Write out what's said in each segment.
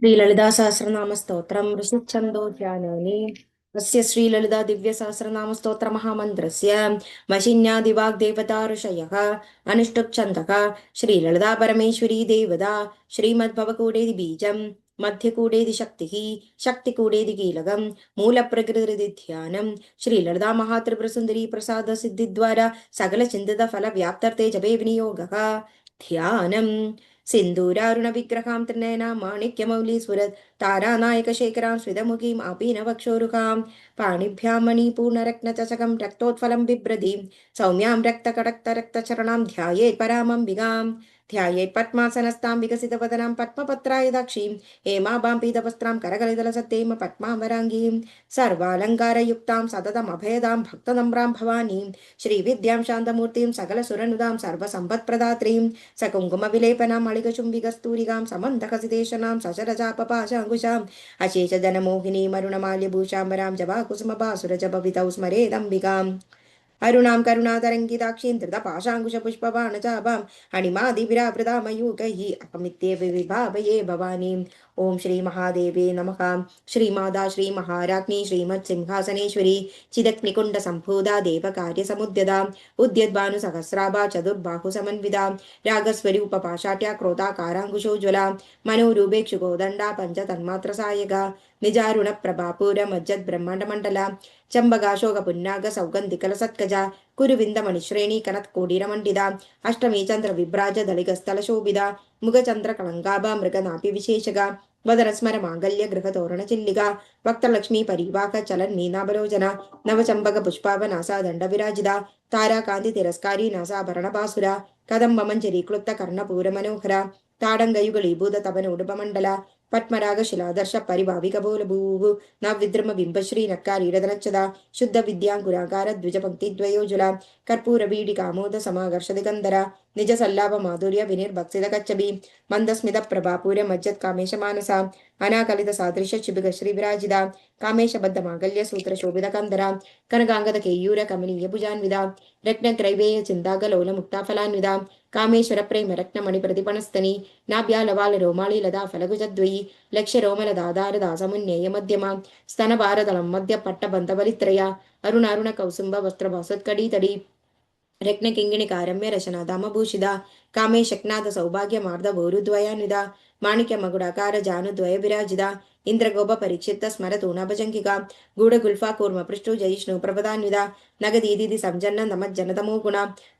श्रीललिता सहस्रनाम स्तोत्रम् ऋषिच्छन्दो ध्यानानि तस्य श्रीललिता दिव्य सहस्रनाम स्तोत्र महामन्त्रस्य वशिन्यादिवाग्देवता ऋषयः अनुष्टुप् श्रीललिता परमेश्वरी देवता श्रीमद्भवकूडेति बीजम् मध्यकूडेति शक्तिः शक्तिकूडेति कीलकम् मूलप्रकृति ध्यानम् श्रीललिता महात्रिपुरसुन्दरी प्रसाद सिद्धिद्वारा सकल चिन्तित फल व्याप्तर्थे जपे विनियोगः ध्यानम् सिन्दूरारुण विग्रहां त्रिनयनां माणिक्यमौलीस्फुरत् तारानायकशेखरां स्मितमुखीम् आपीनवक्षोरुकां पाणिभ्यां मणिपूर्णरत्नचषकं रक्तोत्फलं बिभ्रतीं सौम्यां रक्तकटक्तरक्तचरणां ध्यायेत् परामम्बिकां ध्यायेत् पद्मासनस्तां विकसितवदनां पद्मपत्रायुधाक्षीं हेमाभां पीतवस्त्रां करकलितलसत्तेम पद्मावराङ्गीं सर्वालङ्कारयुक्तां सततमभयदां भक्तनम्रां भवानीं श्रीविद्यां शान्तमूर्तिं सकलसुरनुदां सर्वसम्पत्प्रदात्रीं सकुङ्कुमविलेपनां मणिकचुम्बिकस्तूरिकां समन्तकसिदेशनां सशरचापपाशाङ्कुशाम् अशेषजनमोहिनीम् अरुणमाल्यभूषाम्बरां जवाकुसुमभासुरजपवितौ स्मरेदम्बिकाम् अरुणां करुणातरङ्गिताक्षीं धृतपाशाङ्कुशपुष्पबाणचापाम् अणिमादिविरावृतामयूकैः अहमित्येव विभावये भवानीम्। ओं श्री महादेवे नमः। श्रीमाता श्रीमहाराज्ञी श्रीमत्सिंहासनेश्वरी चिदग्निकुण्डसम्भूता देवकार्यसमुद्यता उद्यद्भानुसहस्राभा चतुर्बाहुसमन्विता रागस्वरूपपाशाट्या क्रोधाकाराङ्कुशोज्ज्वला मनोरूपेक्षुकोदण्डा पञ्चतन्मात्रसायका निजारुणप्रभापूरमज्जद्ब्रह्माण्डमण्डला चम्बकाशोकपुन्नागसौगन्धिकलसत्कजा कुरुविन्दमणिश्रेणी कनत्कोडीरमण्डिता अष्टमी चन्द्रविभ्राज दलिगस्थलशोभिता मुखचन्द्रकलङ्काभा मृगनाभिविशेषगा वदनस्मर माङ्गल्य गृहतोरणचिल्लिका वक्त्रलक्ष्मी परिवाह चलन्मीनाभरोजना नवचम्बकपुष्पावनासा दण्डविराजिता ताराकान्ति तिरस्कारी नासाभरणभासुरा कदम्बमञ्जरी क्लुप्त कर्णपूरमनोहरा ताडङ्गयुगलीभूत तपन उडुपमण्डला पद्मरागशिलादर्श परिभाविकबोलभूः नवविद्रुम बिम्बश्री नक्कारीरदनच्छदा शुद्ध विद्याङ्कुराकार द्विजपङ्क्तिद्वयोजुला कर्पूरबीडिकामोद समाकर्षदिगन्धरा निज सल्लाभ माधुर्य विनिर्भक्सित कच्छबी मन्दस्मित प्रभापूर मज्जत् कामेश मानसा अनाकलित सादृश शिबिक श्री विराजिता कामेशबद्ध मांगल्य सूत्र शोभित कंदरा कनकांगद केयूर कमनीय भुजान्विता रत्नग्रैवेय चिन्तागलोल मुक्ताफलान्विता कामेश्वर प्रेम रत्नमणि प्रतिपणस्तनी नाभ्यालवाल रोमाली लदा फलगुजद्वयी लक्ष्य रोमल दादार दासमुन्नेय मध्यमा स्तन भारदलं मध्य पट्टबन्धवलित्रया अरुण अरुण कौसुम्ब वस्त्र भासोत्कडी तडी रत्नकिङ्गिणिकारम्य रशनाधामभूषिता कामे शक्नाथ सौभाग्य मार्द भोरुद्वयान्विता माणिक्य मकुडाकार जानुद्वय विराजिता इंद्रगोप परीक्षित स्मरतूणभजङ्गिका गूढगुल्फा कूर्म पृष्ठु जयिष्णु प्रपदान्विता नगदीदि संजन्न नमज्जनतमो गुण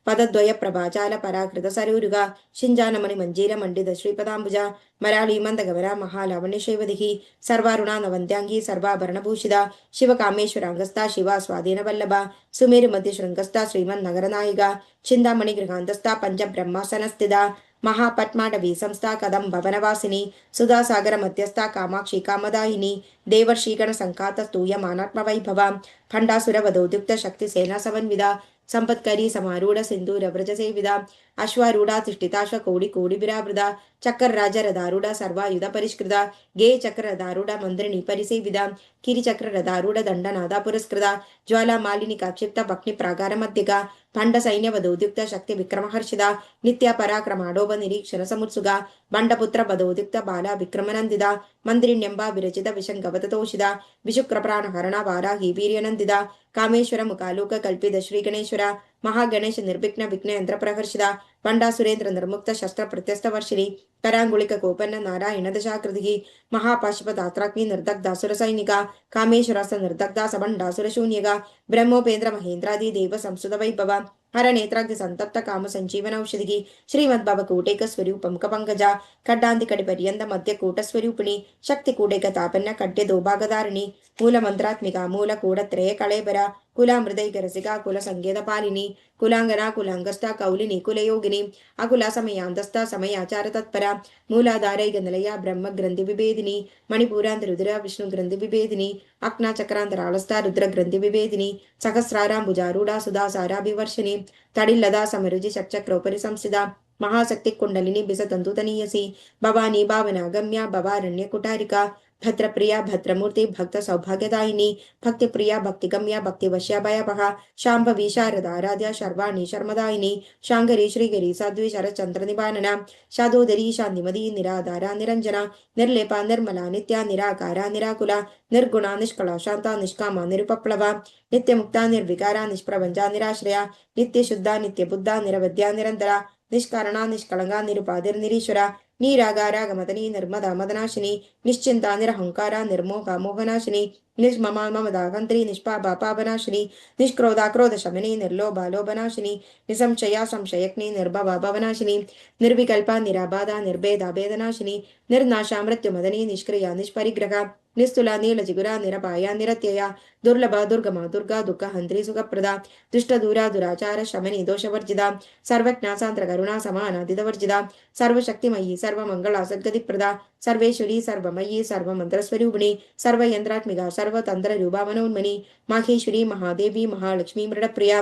पदद्वय प्रभाचाल पराकृत सरूरुगा शिञ्जानमणि मञ्जीर मण्डित श्रीपदाम्बुजा मराळी मन्दगमरा महालावण्य शैवदिः सर्वारुणा नवन्द्यांगी सर्वाभरणभूषिता शिवकामेश्वराङ्गस्था शिवा स्वाधीन वल्लभा सुमेरु मध्य शृङ्गस्था श्रीमन्नगरनायिका चिन्तामणि गृहान्तस्था पञ्चब्रह्मासनस्थिता महापद्माटवी संस्था कदम भवनवासिनी सुधासागर मध्यस्था कामाक्षी कामदायिनी देवर्षीगण संकात स्तूयमानात्मवैभवा खंडासुर वधोद्युक्त शक्ति सेना समन्विता संपत्करी समारूढ़ सिंधूर व्रज सेविदा अश्वारूढ़ा तिष्ठिताश्व कोडि कोडि विरावृदा चक्र राज रदारूढ़ सर्वायुध परिष्कृता गे चक्र रदारूढ़ मंत्रिणी परिसेविदा किरि चक्र रदारूढ़ दंडनादा पुरस्कृता ज्वाला मालिनी काक्षिप्त भक्नि प्रागार मध्यगा भंड सैन्य वधोद्युक्त शक्ति विक्रम हर्षिदा नित्य पराक्रमाडोभ निरीक्षण समुत्सुगा बंडपुत्र वधोद्युक्त बाला विक्रमनंदिदा मंत्रिण्यंबा विरचित विशंगवततोषिदा विशुक्रप्राण हरणा वाराही वीर्यनंदिदा कामेश्वर मुखालोक कल्पित श्री गणेश्वर महागणेश निर्विघ्न विघ्न यंत्र प्रहर्षिदा पंडा सुरेंद्र निर्मुक्त शस्त्र प्रत्यस्त वर्षिणी करांगुलिक गोपन्न नारायण दशाकृति महापाशुपदात्राग्नि निर्दग्धासुर सैनिका कामेश्वरास निर्दग्धा सबंडासुर शून्यगा ब्रह्मोपेन्द्र महेन्द्रादि देव संस्कृत वैभव हर नेत्राग्नि संतप्त काम संजीवन औषधि श्रीमद्भव कूटेक स्वरूपम पंकजा खड्डांति कड़ि पर्यंत मध्य कूट स्वरूपिणी शक्ति कूटेक तापन्न कड्य दोभागधारिणी मूल मंत्रात्मिका मूल कूट त्रय कलेबरा कुला मृदय रसिका कुल संगीत पालिनी कुलांगना कुलांगस्था कौलिनी कुलयोगिनी अकुला समयांतस्था समयाचार तत्परा मूलाधारैक निलया ब्रह्म ग्रंथि विभेदिनी मणिपूरांत रुद्र विष्णु ग्रंथि विभेदिनी अक्ना चक्रांतरालस्था रुद्र ग्रंथि विभेदिनी सहस्रारां भुजारूढ़ा सुधासाराभिवर्षिणी तडिल्लदा समरुचि षट्चक्रोपरि संस्थिता महाशक्ति कुंडलिनी बिसतंतुतनीयसी भवानी भावना गम्या भवारण्य कुटारिका भद्रप्रिया भद्रमूर्ति भक्त सौभाग्यदायिनी भक्तिप्रिया भक्तिगम्या भक्तिवश्या भयपहा शाम्भवी शारदाराध्या शर्वाणी शर्मदायिनी शाङ्गरी श्रीगिरी साध्वी शरच्चंद्र निवारणा शादोदरी शान्तिमती निराधारा निरंजना निर्लेपा निर्मला नित्या निराकारा निराकुला निर्गुणा निष्कला शांता निष्कामा निरुपप्लवा नित्यमुक्ता निर्विकारा निष्प्रभंजा निराश्रया नित्यशुद्धा नित्यबुद्धा निरवध्या निरंतरा निष्कारणा निष्कलंगा निरुपाधिर्निरीश्वरा नीरागारागमदनी निर्मदा मदनाशिनी निश्चिंता निरहंकारा निर्मोहा मोहनाशिनी निष्ममा ममदागंत्री निष्पापा पापनाशिनी निष्क्रोधा क्रोध शमिनी निर्लोभा लोभनाशिनी निसंशया संशयग्नि निर्भवा भवनाशिनी निर्विकल्पा निराबाधा निर्भेदा भेदनाशिनी निर्नाशा मृत्युमदनी निष्क्रिया निष्परिग्रहा निस्तुला नीलजिगुरा निरपाया निरत्यया दुर्लभा दुर्गमा दुर्गा दुःख हंत्री सुखप्रदा दुष्टदूरा दुराचार शमनी दोषवर्जिता सर्वज्ञा सान्द्र करुणा समानादितवर्जिता सर्वशक्तिमयी सर्वमंगला सद्गतिप्रदा सर्वेश्वरी सर्वमयी सर्वमंत्रस्वरूपिणी सर्वयंत्रात्मिका सर्वतंत्ररूपा मनोन्मणि माहेश्वरी महादेवी महालक्ष्मी मृडप्रिया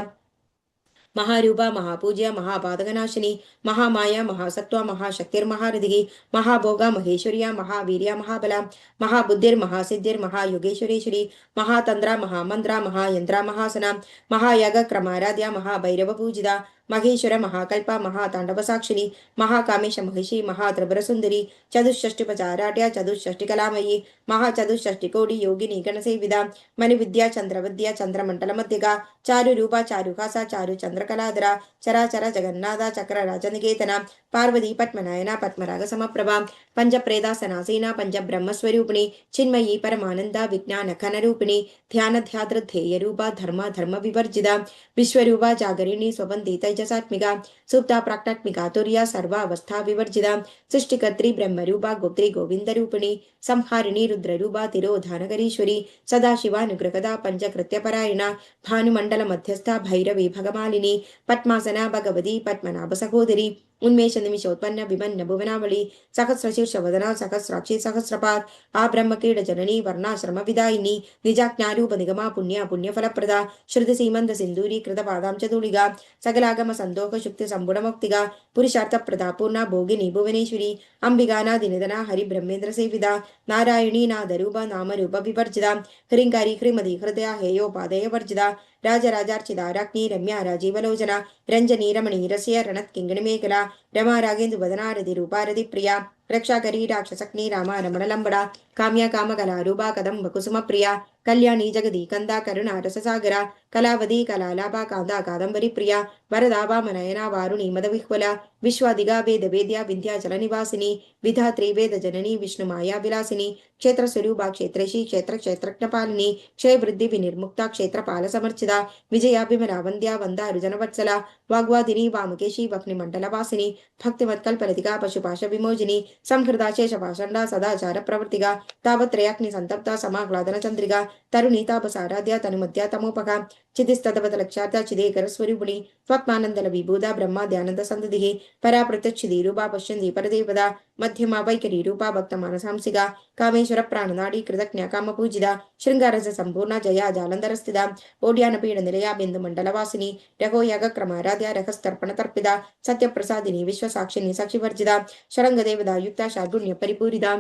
महारूपा महापूज्य महापादकनाशिनी महामाया महासत्वा महाशक्तिर्महारथिः महाभोगा महेश्वर्या महावीर्या महाबला महाबुद्धिर्महासिद्धिर् महायोगेश्वरेश्वरी महातंद्रा महामंद्रा महायंत्रा महासना महायागक्रमाराध्या महाभैरवपूजिता महेश्वर महाकल्पा महातांडवसाक्षिणी महाकामेश महिषी महात्रिपुरसुंदरी चतुष्षष्टिपचाराट्या चतुष्षष्टिकलामयी महाचतुष्षष्टिकोटि योगिनी गणसेविदा मणिविद्या चंद्रविद्या चंद्रमंडलमध्यगा चारुरूपा चारुहासा चारु चंद्रकलाधरा चराचर जगन्नाथ चक्र राजनिकेतना पार्वती पद्मनायना पद्मराग समप्रभा पंचप्रेदासनासीना पंचब्रह्मस्वरूपिणी चिन्मयी परमानंदा विज्ञान खनरूपिणी ध्यान ध्यात्र ध्येय रूपा धर्म धर्म विवर्जिता विश्वरूपा जागरिणी स्वबंधी तेजसात्मिका सुप्ता प्राक्टात्मिका तुर्या सर्वावस्था विवर्जिता सृष्टिकर्त्री ब्रह्मरूपा गोत्री गोविंदरूपिणी संहारिणी रुद्ररूपा तिरोधानगरीश्वरी सदाशिवानुग्रहदा पंचकृत्यपरायणा भानुमंडल मध्यस्था भैरवी भगमालिनी पद्मासना भगवती पद्मनाभ सहोदरी उन्मेष निमिषोत्पन्न विभन्न भुवनावली सहस्रशीर्ष वदना सहस्राक्षी सहस्रपाद आ ब्रह्मकीड जननी वर्णाश्रम विदायिनी निजाज्ञारूप निगमा पुण्य पुण्यफलप्रदा श्रुति सीमंद सिंदूरी कृत पादां चतुलिगा सकलागम संदोह शुक्ति संबुणमुक्तिगा पुरुषार्थ प्रदा पूर्णा भोगिनी भुवनेश्वरी अंबिकानादि निधना हरि ब्रह्मेन्द्र सेविदा नारायणी नादरूप नामरूप विवर्जिता ह्रींकारी ह्रीमदी हृदया हेयोपादय वर्जिता राजराजार्चिता राज्ञी रम्या राजीवलोचना रंजनी रमणी रस्य रणत् किंगणी मेखला रमा रागेन्दु वदनारति रूपारति प्रिया रक्षाकरी राक्षसग्नि रामा रमणलंबड़ा काम्या कामकला रूपा कदम्ब कुसुम प्रिया कल्याणी जगदी कंदा करुणा रससागरा कलावती कलालाभा कांदा कादंबरी प्रिया वरदा वामनयना वारुणी मदविह्वला विश्वादिगा वेद वेद्या विंध्याचल निवासिनी विधात्री वेद जननी विष्णुमाया विलासिनी क्षेत्र स्वरूपा क्षेत्रेशी क्षेत्र क्षेत्रज्ञपालिनी क्षय वृद्धि विनिर्मुक्ता क्षेत्रपाल समर्चिता विजया विमला वंद्या वंदारुजन वत्सला वाग्वादिनी वामकेशी वह्निमंडलवासिनी भक्तिमत्कल्पलतिका पशुपाश विमोचिनी संहृदा शेषपाषण्डा सदाचार प्रवर्तिका तावत्रयाग्नि संतप्ता समाह्लादन चंद्रिका तरुणी तापसाराध्या तनुमध्या तमोपका चिदिस्तदवतलक्षार्था चिदेकर स्वरूपिणी त्वत्मानंदल विभूदा ब्रह्मा ध्यानंद संदधिः परा प्रत्यक्षिदी रूपा पश्यन्ति परदेवदा मध्यमा वैकरी रूपा भक्त मानसांसिका कामेश्वर प्राणनाडी कृतज्ञ काम पूजिता श्रृंगारस संपूर्ण जया जालंधर स्थिता ओड्यान पीड निलया बिंदु मंडलवासिनी रघो याग क्रमाराध्या रखस्तर्पण तर्पिता सत्य प्रसादिनी विश्वसाक्षिणी साक्षिवर्जिता शरंग देवदा युक्ता शार्गुण्य परिपूरिता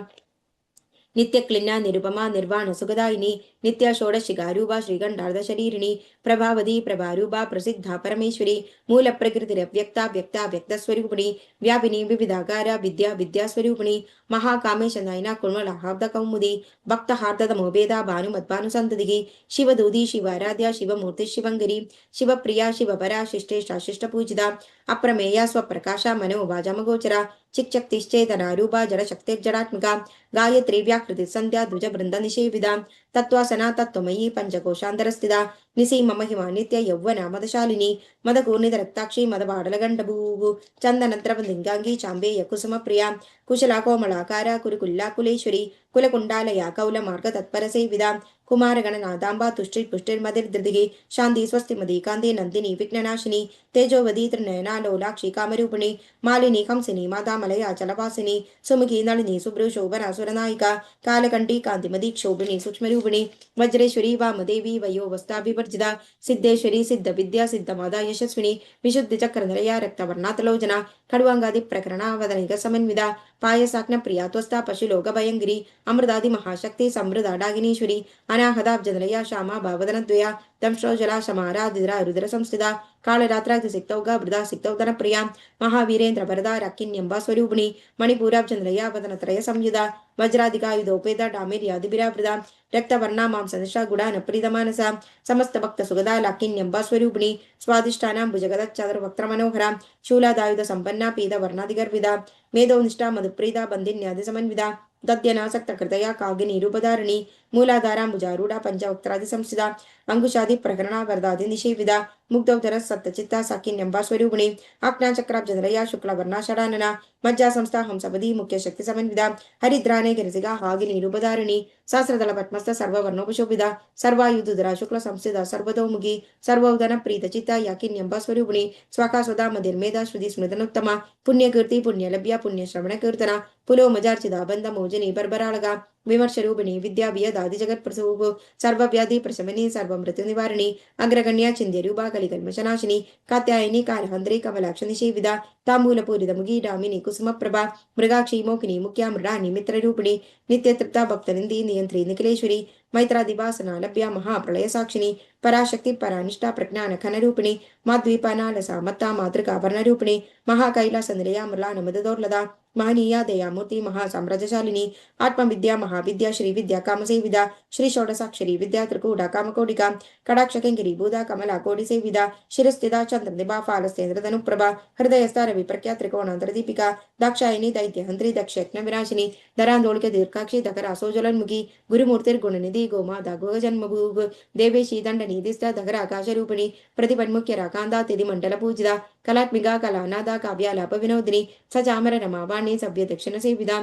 नित्य क्लिन्ना निरुपमा निर्वाण सुखदायिनी नित्या षोडशिगारूपा श्रीगंडार्ध शरीरिणी प्रभावती प्रभारूपा प्रसिद्धा परमेश्वरी मूल प्रकृतिरव्यक्ता व्यक्ता व्यक्त स्वरूपिणी व्यापिनी विविधाकारा विद्या विद्या स्वरूपिणी महाकामेश नयना कुर्मलाहाब्द कौमुदी भक्त हार्दतमोभेदा भानुमद्भानुसंततिः शिवदूदी शिवाराध्या शिवमूर्ति शिवंगरी शिवप्रिया शिवपरा शिष्टेष्टा शिष्टपूजिता अप्रमेया स्वप्रकाशा मनोवाजमगोचरा चिक्चक्तिश्चेतनारूपा जडशक्तिर्जडात्मिका गायत्री व्याकृति संध्या द्विज बृंद निषेविदा तत्वासना तत्वमयी पंचकोशांतरस्थिता निसीम महिमा नित्य यौवना मदशालिनी मदकूर्णित रक्ताक्षी मदबाडलगंडभूः चंदनद्रवलिंगांगी चांबेय कुसुम प्रिया कुशला कोमलाकारा कुरुकुल्ला कुलेश्वरी कुलकुंडालया कौल मार्ग तत्पर सेविदा कुमार गणनादांबा तुष्टि पुष्टिर्मदिर्दृदिः शांति स्वस्तिमदी कांति नंदिनी विघ्ननाशिनी तेजोवदी त्रिनयना लोलाक्षी कामरूपिणी मालिनी कंसिनी मातामलया चलवासिनी सुमुखी नलिनी सुब्रु शोभना सुरनायिका कालकंठी कांतिमदी क्षोभिणी सूक्ष्मरूपिणी वज्रेश्वरी वामदेवी वयोवस्था वर्जिता सिद्धेश्वरी सिद्ध विद्या सिद्धमादा यशस्विनी विशुद्धि चक्र निलया रक्तवर्णातलोचना खड्वांगादि प्रकरणावदनिक समन्विता पायसाग्न प्रिया त्वस्ता पशुलोक भयंगिरी अमृतादि महाशक्ति समृद्धा डागिनीश्वरी अनाहदाब्ज निलया श्यामा भावदनद्वया दंश्रोजला समाराधिरा रुद्र संस्थिता कालरात्राग्नि सिक्तौगा वृदा सिक्तौदन प्रिया महावीरेन्द्र वरदा रकिन्यंबा स्वरूपिणी मणिपूराब्ज निलया वदन त्रय संयुधा वज्राधिकायुधोपेदा डामेर्यादिभिरावृता रक्तवर्णा मां सदृशा गुडा नप्रीतमानसा समस्त भक्त सुगदा लाकिन्यंबा स्वरूपिणी स्वादिष्टानां भुजगदच्चादर वक्त्र मनोहरा शूलादायुध संपन्ना पीत वर्णादिगर्भिदा मेधो निष्ठा मधुप्रीता बन्धिन्यादि समन्विता दद्यनासक्त कृतया कागिनी रूपधारिणी मूलाधाराम्बुजारूढ़ा पंचवक्त्रादि संस्थिता अंकुशादि प्रकरणा वरदादि निषेविदा मुग्धोदर सप्तचित्ता साकिन्यंबा स्वरूपिणी आज्ञाचक्राब्जनरया शुक्ला वर्णा षडानना मज्जा संस्था हंसपदी मुख्य शक्ति समन्विता हरिद्राने गिरिसिगा हागिनी रूपधारिणी सहस्रदल पद्मस्थ सर्ववर्णोपशोभिता सर्वायुधुधरा शुक्ल संस्थिता सर्वतोमुखी सर्वोदन प्रीतचित्ता याकिन्यंबा स्वरूपिणी स्वाका स्वदा मधिर्मेधा श्रुति स्मृतनोत्तमा पुण्यकीर्ति पुण्यलभ्या पुण्यश्रवण कीर्तना पुलो मजार्चिता बंध मोजनी बर्बराळगा विमर्श रूपिणी विद्या वियदादि जगत प्रसूभ सर्वव्याधि प्रशमनी सर्वमृत्यु निवारिणी अग्रगण्या चिंद्यरूपा कलिकल्मशनाशिनी कात्यायनी कालहंद्री कमलाक्ष निषेविदा तांबूलपूरित मुगी डामिनी कुसुम प्रभा मृगाक्षी मोकिनी मुख्या मृडानी मित्ररूपिणी नित्य तृप्ता भक्तनिंदी नियंत्री निखिलेश्वरी मैत्रादिवासना लभ्या महाप्रलय साक्षिणी पराशक्ति परानिष्ठा प्रज्ञान खनरूपिणी माद्वीपानालसा मत्ता मातृका वर्णरूपिणी महाकैलास निलया मृलान मददोर्लदा महनीया दयामूर्ति महासाम्राज्यशालिनी आत्मविद्या महाविद्या श्री विद्या कामसेविदा श्री षोडशाक्षरी विद्या त्रिकूटा कामकोटिका कटाक्षकिंकिरी भूदा कमला कोटि सेविदा शिरस्थिता चंद्रनिभा फालस्तेन्द्र धनुप्रभा हृदयस्था रवि प्रख्या त्रिकोणांतर दीपिका दाक्षायणी दैत्य हंत्री दक्षयज्ञ विनाशिनी दरांदोलके दीर्घाक्षी दकरा सोजलन्मुखी गुरुमूर्तिर्गुणनिधि गोमाता गोजन्मभूग देवेशी दंडनिधिस्थ दगरा आकाशरूपिणी प्रतिपन्मुख्यरा कांदा तिथि मंडल पूजिता कलात्मिका कलानादा काव्यालाप विनोदिनी सचामर रमा वाणी सभ्य दक्षिण सेविदा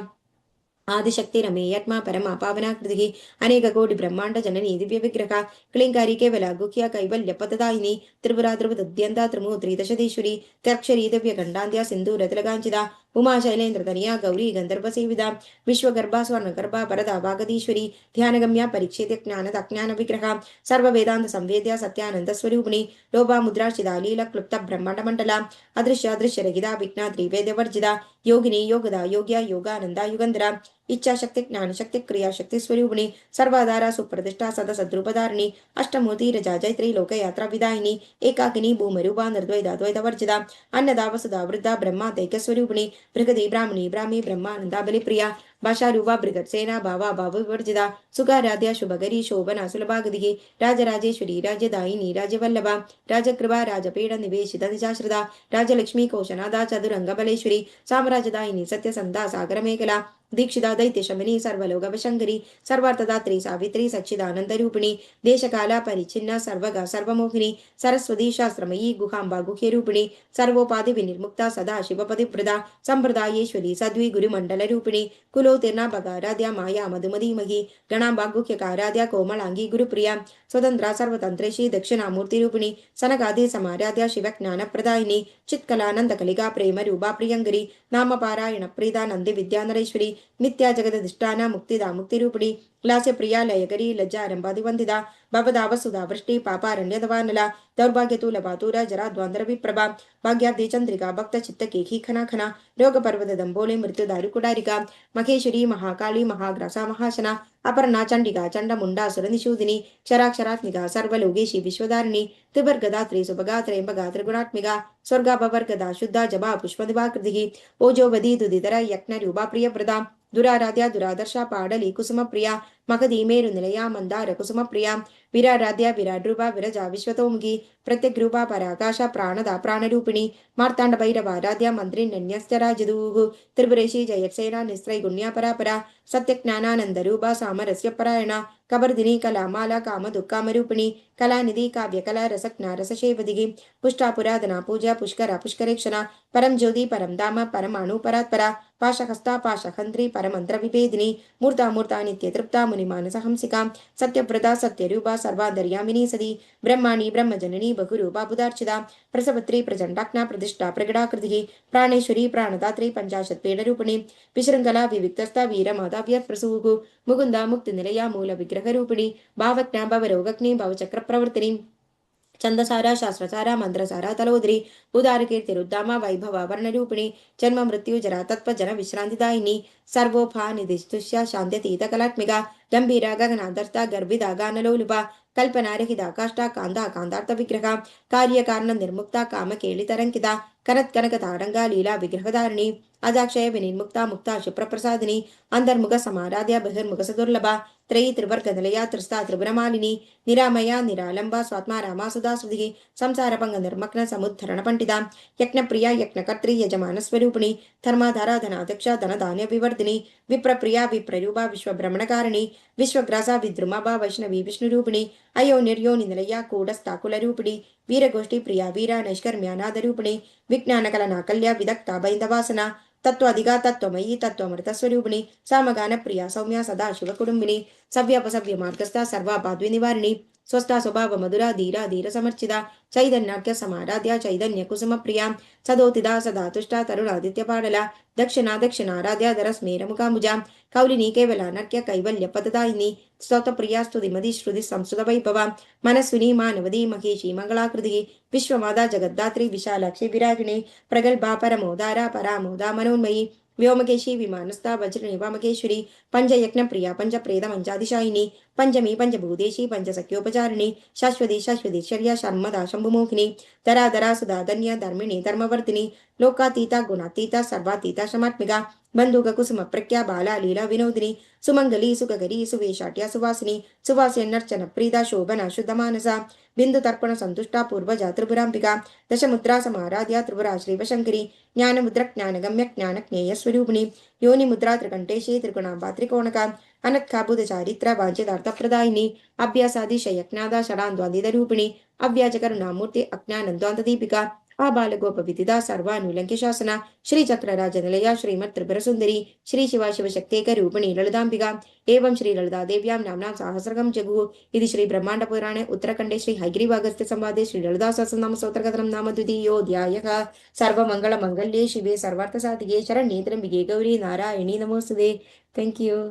आदिशक्ति रमेयत्मा परमा पावनाकृति अनेक कोटि ब्रह्मांड जननी दिव्य विग्रह क्लिंकारी केवल गुख्या कैवल्य पददायिनी त्रिपुरा त्रिपुद्यंता त्रिमूर्ति दशदीश्वरी त्यक्षरी दिव्य गंडांध्या सिंधु रतलकांचिता उमा शैलेन्द्र तनिया गौरी गंधर्व सेविदा विश्वगर्भा स्वर्णगर्भा परदा वागदीश्वरी ध्यानगम्या परीक्षित ज्ञान अज्ञान विग्रह सर्व वेदांत संवेद्या सत्यानंद स्वरूपिणी लोभा मुद्राशिदा लीला क्लुप्त ब्रह्मांड मंडला अदृश्य अदृश्य रहिता विघ्ना त्रिवेद वर्जिता योगिनी योगदा योग्या योगानंदा युगंधरा इच्छा शक्ति ज्ञान शक्ति क्रिया शक्ति स्वरूपिणी सर्वाधारा सुप्रतिष्ठा सदा सद्रूपधारिणी अष्टमूर्ति रजा जैत्री लोक यात्रा विदायिनी एकाकिनी भूमरूपा निर्द्वैता द्वैत वर्जिता अन्नदा वसुधा वृद्धा ब्रह्मा दैक्य स्वरूपिणी बृहदी ब्राह्मणी ब्राह्मी ब्रह्मानंदा बलिप्रिया भाषारूपा बृहत् सेना भावा भाव विवर्जिता सुखाराध्या शुभगरी शोभना सुलभागति राजराजेश्वरी राजदायिनी राजवल्लभा राजकृपा राजपीठ निवेशित निजाश्रिता राजलक्ष्मी कोशनादा चतुरंग बलेश्वरी साम्राज्यदायिनी सत्यसंधा सागर मेखला दीक्षिता दैत्य शमिनी सर्वलोक वशंकरी सर्वार्थदात्री सावित्री सच्चिदानंद रूपिणी देशकाला परिचिन्न सर्वगा सर्वमोहिनी सरस्वती शास्त्रमयी गुहांबा गुह्य रूपिणी सर्वोपाधि विनिर्मुक्ता सदा शिवपतिप्रदा संप्रदायेश्वरी सद्वी गुरुमंडल रूपिणी कुलोतीर्णा भगाराध्या माया मधुमधीमही गणांबा गुह्यकाराध्या कोमलांगी गुरुप्रिया स्वतंत्रा सर्वतंत्रेशी दक्षिणामूर्ति रूपिणी सनकादि समाराध्या शिवज्ञान प्रदायिनी चित्कलानंद कलिका प्रेम रूपा प्रियंगरी नाम पारायण प्रीदा नंदी विद्यानरेश्वरी नित्या जगदधिष्ठाना मुक्तिदा मुक्तिरूपिणी लास्य प्रिया लयकरी लज्जारंभादिवंदिता भवदा वसुधा वृष्टि पापारण्यदवानला दौर्भाग्यतूल बातूरा जरा द्वांद्र विप्रभा भाग्याब्धि चंद्रिका भक्त चित्त केखी खना खना रोग पर्वत दंबोले मृत्यु दारुकुडारिका महेश्वरी महाकाली महाग्रासा महाशना अपर्णा चंडिका चंड मुंडा सुरनिशूदिनी क्षराक्षरात्मिका सर्वलोकेशी विश्वधारिणी त्रिभर्गदात्री सुभगा त्रयंबगा त्रिगुणात्मिका स्वर्गा भवर्गदा शुद्धा जबा पुष्पदिवाकृति ओजोवदी दुदिधर यज्ञ रूपा प्रियप्रदा दुराराध्या दुरादर्शा पाडली कुसुम प्रिया मगधी मेरु निलया मंदार कुसुम प्रिया विराराध्या विराड्रूपा विरजा विश्वतोमुखी प्रत्यग्रूपा पराकाशा प्राणदा प्राणरूपिणी मार्तांड भैरवाराध्या मंत्री नन्यस्तराजदूः त्रिपुरेशी जयत्सेना निस्त्रय गुण्या परापरा सत्यज्ञानानंद रूपा सामरस्य परायणा कबर्दिनी कला माला काम दुःखामरूपिणी कलानिधि काव्य कला रसज्ञा रसशेवदिगी पुष्टा पुराधना पूजा पुष्करा पुष्करेक्षणा परम ज्योति परम धाम परमाणु परात्परा पाशहस्ता पाशहंत्री परमंत्र विभेदिनी मूर्ता मूर्ता नित्य तृप्ता मुनिमानस हंसिका सत्यव्रता सत्यरूपा सर्वांतर्यामिनी सदी ब्रह्माणी ब्रह्मजननी बहुरूपा बुधार्चिता प्रसवत्री प्रचंडाज्ञा प्रतिष्ठा प्रगडाकृति प्राणेश्वरी प्राणदात्री पंचाशत् पीडरूपिणी विशृंखला विविक्तस्था वीरमाता व्यप्रसूः मुकुंदा मुक्ति निलया मूल विग्रह रूपिणी भावज्ञा भवरोगग्नि भवचक्र प्रवर्तिनी ಛಂದಸಾರ ಶಾಸ್ತ್ರಸಾರ ಮಂತ್ರಸಾರ ತಲೋದರಿ ಉದಾರ ಕೀರ್ತಿ ರುದ್ಧಾಮ ವೈಭವ ವರ್ಣರೂಪಿಣಿ ಜನ್ಮ ಮೃತ್ಯು ಜರ ತತ್ವ ಜನ ವಿಶ್ರಾಂತಿದಾಯಿನಿ ಸರ್ವೋಫಾ ನಿಧಿಸ್ತುಷ್ಯ ಶಾಂತ್ಯತೀತ ಕಲಾತ್ಮಿಕ ಗಂಭೀರ ಗಗನಾದರ್ಥ ಗರ್ಭಿದ ಗಾನಲೋಲುಪ ಕಲ್ಪನಾರಹಿತ ಕಾಷ್ಟ ಕಾಂದ ಕಾಂತಾರ್ಥ ವಿಗ್ರಹ ಕಾರ್ಯ ಕಾರಣ ನಿರ್ಮುಕ್ತ ಕಾಮ ಕೇಳಿತರಂಕಿತ ಕನತ್ ಕನಕ ತಾರಂಗ ಲೀಲಾ ವಿಗ್ರಹಧಾರಿಣಿ ಅಜಾಕ್ಷಯ ವಿನಿರ್ಮುಕ್ತ ಮುಕ್ತ ಶಿಪ್ರಪ್ರಸಾದಿನಿ ಅಂತರ್ಮುಖ ಸಮಾರಾಧ್ಯ ಬಹಿರ್ಮುಖ ಸದುರ್ಲಭ ತ್ರಯಿ ತ್ರಿವರ್ಗ ನಿಲಯ ತ್ರಿಸ್ತಾ ತ್ರಿಪುರಮಾಲಿನಿ ನಿರಾಮಯ ನಿರಾಲಂಬ ಸ್ವಾತ್ಮ ರಾಮ ಸುಧಾಸುಧಿ ಸಂಸಾರ ಭಂಗ ನಿರ್ಮಗ್ನ ಸಮುದ್ಧರಣ ಪಂಡಿತ ಯಜ್ಞಪ್ರಿಯ ಯಜ್ಞಕರ್ತ್ರಿ ಯಜಮಾನ ಸ್ವರೂಪಿಣಿ ಧರ್ಮಾಧಾರ ಧನಾಧ್ಯಕ್ಷ ಧನಧಾನ್ಯ ವಿವರ್ಧಿನಿ ವಿಪ್ರಪ್ರಿಯ ವಿಪ್ರರೂಪ ವಿಶ್ವಭ್ರಮಣಕಾರಿಣಿ ವಿಶ್ವಗ್ರಾಸ ವಿದ್ರುಮಾಭ ವೈಷ್ಣವಿ ವಿಷ್ಣುರೂಪಿಣಿ ಅಯೋ ನಿರ್ಯೋನಿ ನಿಲಯ ಕೂಡಸ್ಥಾಕುಲ ರೂಪಿಣಿ ವೀರಗೋಷ್ಠಿ ಪ್ರಿಯ ವೀರ ನೈಷ್ಕರ್ಮ್ಯಾನಾದ ರೂಪಿಣಿ ವಿಜ್ಞಾನ ಕಲನಾಕಲ್ಯ ವಿದಕ್ತ ಬೈಂದವಾಸನ ತತ್ವಾಧಿಗ ತತ್ವಮಯಿ ತತ್ವಮೃತ ಸ್ವರೂಪಿಣಿ ಸಾಮಗಾನ ಪ್ರಿಯ ಸೌಮ್ಯ ಸದಾ ಶಿವ ಕುಟುಂಬಿನಿ ಸವ್ಯಾಪಸವ್ಯ ಮಾರ್ಗಸ್ಥ ಸರ್ವಾಪಾದ್ವಿ ನಿವಾರಿಣಿ ಸ್ವಸ್ಥ ಸ್ವಭಾವ ಮಧುರ ಧೀರ ಧೀರ ಸಮರ್ಚಿತ ಚೈತನ್ಯಾಖ್ಯ ಸಮಾರಾಧ್ಯ ಚೈತನ್ಯ ಕುಸುಮ ಪ್ರಿಯ ಸದೋತಿದ ಸದಾ ತುಷ್ಟ ತರುಣಾದಿತ್ಯ ಪಾಡಲ ದಕ್ಷಿಣ ದಕ್ಷಿಣಾರಾಧ್ಯ ದರ ಸ್ಮೇರ ಮುಖಾಂಬುಜ ಕೌಲಿನಿ ಕೇವಲ ನರ್ಕ್ಯ ಕೈವಲ್ಯ ಪದದಾಯಿನಿ ಸ್ತೋತ ಪ್ರಿಯ ಸ್ತುತಿ ಮದಿ ಶ್ರುತಿ ಸಂಸ್ಕೃತ ವೈಭವ ಮನಸ್ವಿನಿ ಮಾನವದಿ ಮಹೇಶಿ ಮಂಗಳಾಕೃತಿ ವಿಶ್ವಮಾದ ಜಗದ್ದಾತ್ರಿ ವಿಶಾಲಾಕ್ಷಿ ವಿರಾಗಿಣಿ ಪ್ರಗಲ್ಭಾ ಪರಮೋದಾರ ಪರಾಮೋದ ಮನೋನ್ಮಯಿ ವ್ಯೋಮಕೇಶಿ ವಿಮಾನಸ್ಥ ವಜ್ರಣಿ ವಾಮಕೇಶ್ವರಿ ಪಂಚಯಜ್ಞ ಪ್ರಿಯ ಪಂಚಪ್ರೇತ ಮಂಚಾದಿಶಾಯಿನಿ ಪಂಚಮಿ ಪಂಚಭೂದೇಶಿ ಪಂಚಸಖ್ಯೋಪಚಾರಿಣಿ ಶಾಶ್ವತಿ ಶಾಶ್ವತೀಶ್ವರ್ಯ ಶರ್ಮದ ಶಂಭುಮೋಹಿನಿ ಧರಾಧರ ಸುಧಾ ಧನ್ಯ ಧರ್ಮಿಣಿ ಧರ್ಮವರ್ಧಿನಿ ಲೋಕಾತೀತ ಗುಣಾತೀತ ಸರ್ವಾತೀತ ಶಮಾತ್ಮಿಕ ಬಂಧುಕ ಕುಸುಮ ಪ್ರಖ್ಯಾ ಬಾಲ ಲೀಲಾ ವಿನೋದಿನಿ ಸುಮಂಗಲಿ ಸುಖಗರಿ ಸುವೇಶಾಟ್ಯ ಸುವಾಸಿನಿ ಸುವಾಸ್ಯನ್ನರ್ಚನ ಪ್ರೀತ ಶೋಭನ ಶುದ್ಧ ಮಾನಸ ಬಿಂದು ತರ್ಪಣ ಸಂತುಷ್ಟ ಪೂರ್ವಜ ತ್ರಿಪುರಾಂಬಿಕಾ ದಶಮುದ್ರಾ ಸಮಾರಾಧ್ಯ ತ್ರಿಪುರಾ ಶ್ರೀವಶಂಕರಿ ಜ್ಞಾನಮುದ್ರ ಜ್ಞಾನಗಮ್ಯ ಜ್ಞಾನ ಜ್ಞೇಯ ಸ್ವರೂಪಿಣಿ ಯೋನಿ ಮುದ್ರಾ ತ್ರಿಕಂಠೇಶಿ ತ್ರಿಗುಣಾಂಬ ತ್ರಿಕೋಣಕ ಅನತ್ಖಾಬುಧ ಚಾರಿತ್ರ ವಾಂಛಿತಾರ್ಥಪ್ರದಾಯಿನಿ ಅಭ್ಯಾಸಾದಿಶ ಯಜ್ಞಾದ ಷಡಾಂದ್ವಾಂದಿದ ರೂಪಿಣಿ ಅವ್ಯಾಜ ಕರುಣಾಮೂರ್ತಿ ಅಜ್ಞಾನಂದ್ವಾಂತ ದೀಪಿಕಾ ಆ ಬಾಲಗೋಪ ವಿದಿದ ಸರ್ವಾನುಲಂಕ್ಯ ಶಾಸನ ಶ್ರೀ ಚಕ್ರರಾಜ ನಿಲಯ ಶ್ರೀಮತ್ ತ್ರಿಪುರ ಸುಂದರಿ ಶ್ರೀ ಶಿವ ಶಿವಶಕ್ತೇಕ ರೂಪಿಣಿ ಲಲಿತಾಂಬಿಕಾ ಏವಂ ಶ್ರೀ ಲಲಿತಾ ದೇವ್ಯಾಂ ನಾಮ್ನಾ ಸಹಸ್ರಕಂ ಜಗು ಇದು ಶ್ರೀ ಬ್ರಹ್ಮಾಂಡ ಪುರಾಣೆ ಉತ್ತರಖಂಡೇ ಶ್ರೀ ಹೈಗ್ರೀವಾಗಸ್ತ್ಯ ಸಂವಾದೆ ಶ್ರೀ ಲಲಿತಾ ಸಹಸ್ರನಾಮ ಸ್ತೋತ್ರಕಥನಂ ನಾಮ ದ್ವಿತೀಯೋಧ್ಯಾಯಃ ಸರ್ವಮಂಗಳ ಮಂಗಲ್ಯೇ ಶಿವೆ ಸರ್ವಾರ್ಥ ಸಾಧಿಕೆ ಶರಣ್ಯೇ ತ್ರ್ಯಂಬಿಕೆ ಗೌರಿ ನಾರಾಯಣಿ ನಮೋಸ್ತುತೆ. Thank you.